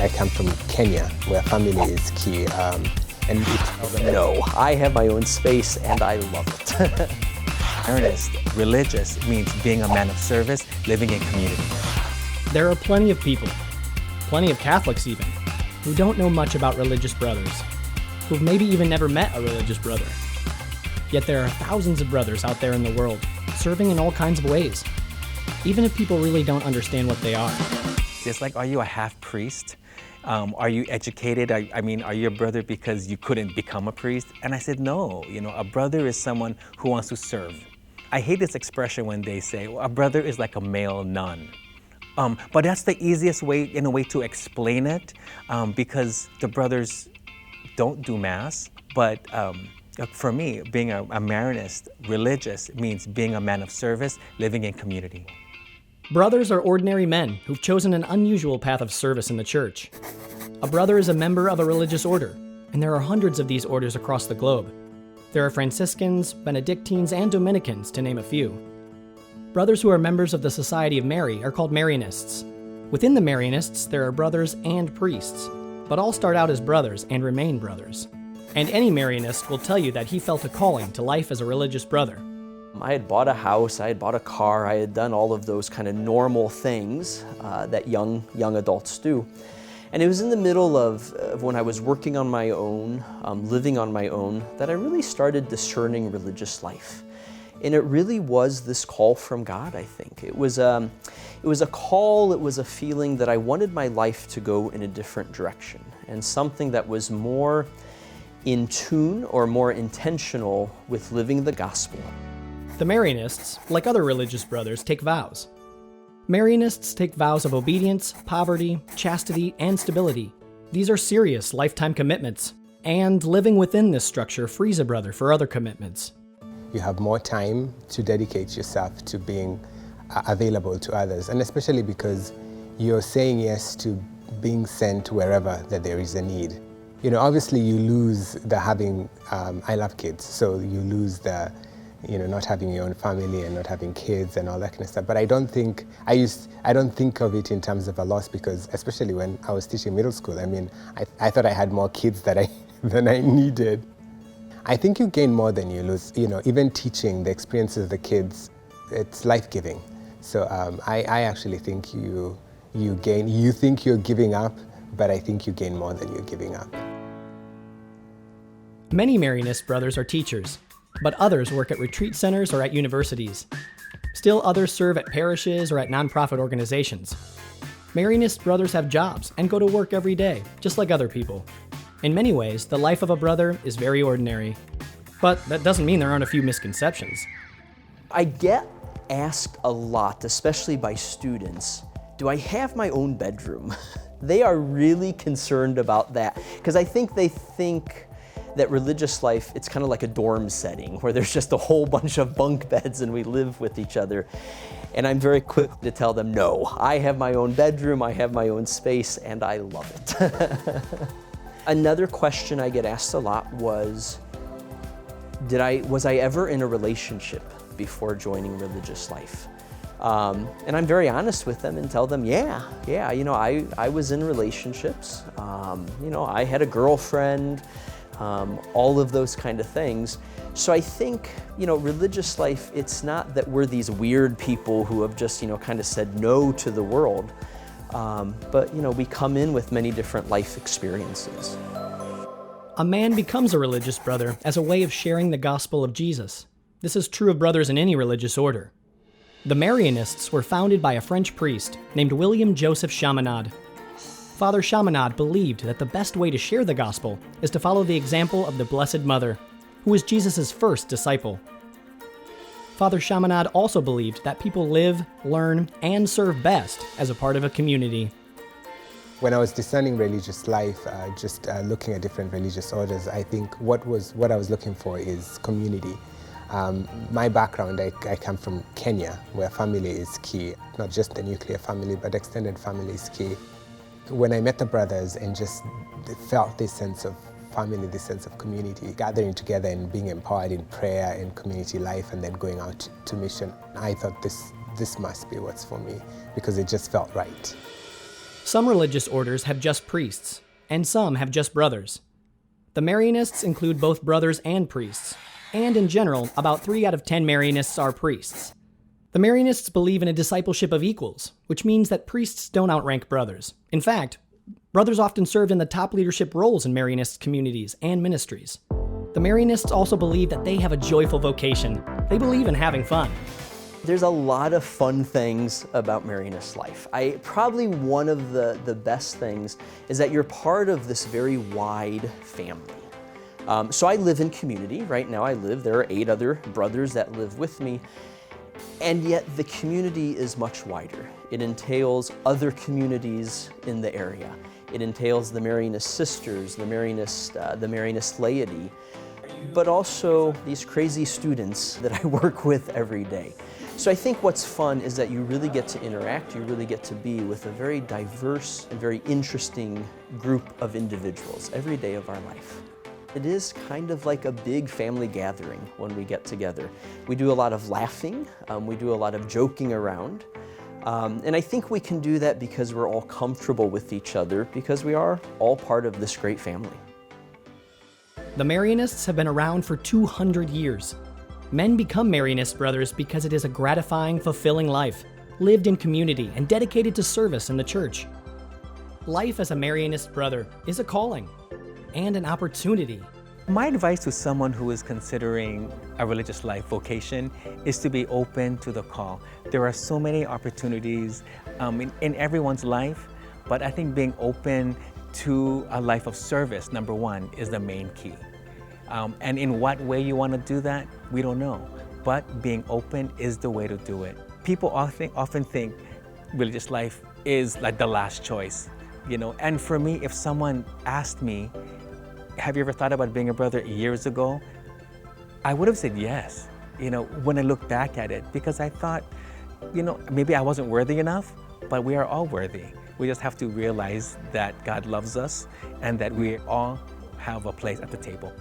I come from Kenya, where family is key. And no, I have my own space and I love it. Marianist, religious, means being a man of service, living in community. There are plenty of people, plenty of Catholics even, who don't know much about religious brothers, who've maybe even never met a religious brother. Yet there are thousands of brothers out there in the world, serving in all kinds of ways, even if people really don't understand what they are. It's like, are you a half-priest? Are you educated? Are you a brother because you couldn't become a priest? And I said, no, a brother is someone who wants to serve. I hate this expression when they say, well, a brother is like a male nun. But that's the easiest way, in a way, to explain it, because the brothers don't do Mass. But for me, being a Marianist, religious, means being a man of service, living in community. Brothers are ordinary men who've chosen an unusual path of service in the church. A brother is a member of a religious order, and there are hundreds of these orders across the globe. There are Franciscans, Benedictines, and Dominicans, to name a few. Brothers who are members of the Society of Mary are called Marianists. Within the Marianists, there are brothers and priests, but all start out as brothers and remain brothers. And any Marianist will tell you that he felt a calling to life as a religious brother. I had bought a house, I had bought a car, I had done all of those kind of normal things that young adults do. And it was in the middle of when I was working on my own, living on my own, that I really started discerning religious life. And it really was this call from God, I think. It was a call, it was a feeling that I wanted my life to go in a different direction, and something that was more in tune or more intentional with living the gospel. The Marianists, like other religious brothers, take vows. Marianists take vows of obedience, poverty, chastity, and stability. These are serious lifetime commitments, and living within this structure frees a brother for other commitments. you have more time to dedicate yourself to being available to others, and especially because you're saying yes to being sent wherever that there is a need. You know, obviously you lose the having, I love kids, so you lose the, you know, not having your own family and not having kids and all that kind of stuff. But I don't think, I don't think of it in terms of a loss, because especially when I was teaching middle school, I mean, I thought I had more kids than I needed. I think you gain more than you lose. You know, even teaching the experiences of the kids, it's life-giving. So I actually think you gain, you think you're giving up, but I think you gain more than you're giving up. Many Marianist brothers are teachers, but others work at retreat centers or at universities. Still others serve at parishes or at nonprofit organizations. Marianist brothers have jobs and go to work every day, just like other people. In many ways, the life of a brother is very ordinary. But that doesn't mean there aren't a few misconceptions. I get asked a lot, especially by students, do I have my own bedroom? They are really concerned about that, because I think they think that religious life, it's kind of like a dorm setting where there's just a whole bunch of bunk beds and we live with each other. And I'm very quick to tell them, no, I have my own bedroom, I have my own space, and I love it. Another question I get asked a lot was, was I ever in a relationship before joining religious life? And I'm very honest with them and tell them, yeah, you know, I was in relationships. You know, I had a girlfriend, all of those kind of things. So I think, you know, religious life, it's not that we're these weird people who have just, you know, kind of said no to the world. But, you know, we come in with many different life experiences. A man becomes a religious brother as a way of sharing the gospel of Jesus. This is true of brothers in any religious order. The Marianists were founded by a French priest named William Joseph Chaminade. Father Chaminade believed that the best way to share the gospel is to follow the example of the Blessed Mother, who was Jesus' first disciple. Father Chaminade also believed that people live, learn, and serve best as a part of a community. When I was discerning religious life, just looking at different religious orders, I think what I was looking for is community. My background, I come from Kenya, where family is key. Not just the nuclear family, but extended family is key. When I met the brothers and just felt this sense of family, this sense of community, gathering together and being empowered in prayer and community life and then going out to mission, I thought this must be what's for me, because it just felt right. Some religious orders have just priests, and some have just brothers. The Marianists include both brothers and priests, and in general, about 3 out of 10 Marianists are priests. The Marianists believe in a discipleship of equals, which means that priests don't outrank brothers. In fact, brothers often serve in the top leadership roles in Marianist communities and ministries. The Marianists also believe that they have a joyful vocation. They believe in having fun. There's a lot of fun things about Marianist life. Probably one of the best things is that you're part of this very wide family. So I live in community. Right now there are 8 other brothers that live with me, and yet the community is much wider. It entails other communities in the area. It entails the Marianist sisters, the Marianist laity, but also these crazy students that I work with every day. So I think what's fun is that you really get to interact, you really get to be with a very diverse and very interesting group of individuals every day of our life. It is kind of like a big family gathering when we get together. We do a lot of laughing, we do a lot of joking around, and I think we can do that because we're all comfortable with each other, because we are all part of this great family. The Marianists have been around for 200 years. Men become Marianist brothers because it is a gratifying, fulfilling life, lived in community and dedicated to service in the church. Life as a Marianist brother is a calling and an opportunity. My advice to someone who is considering a religious life vocation is to be open to the call. There are so many opportunities in everyone's life, but I think being open to a life of service, number one, is the main key. And in what way you want to do that, we don't know. But being open is the way to do it. People often think religious life is like the last choice, you know. And for me, if someone asked me, have you ever thought about being a brother years ago? I would have said yes, you know, when I look back at it, because I thought, you know, maybe I wasn't worthy enough, but we are all worthy. We just have to realize that God loves us and that we all have a place at the table.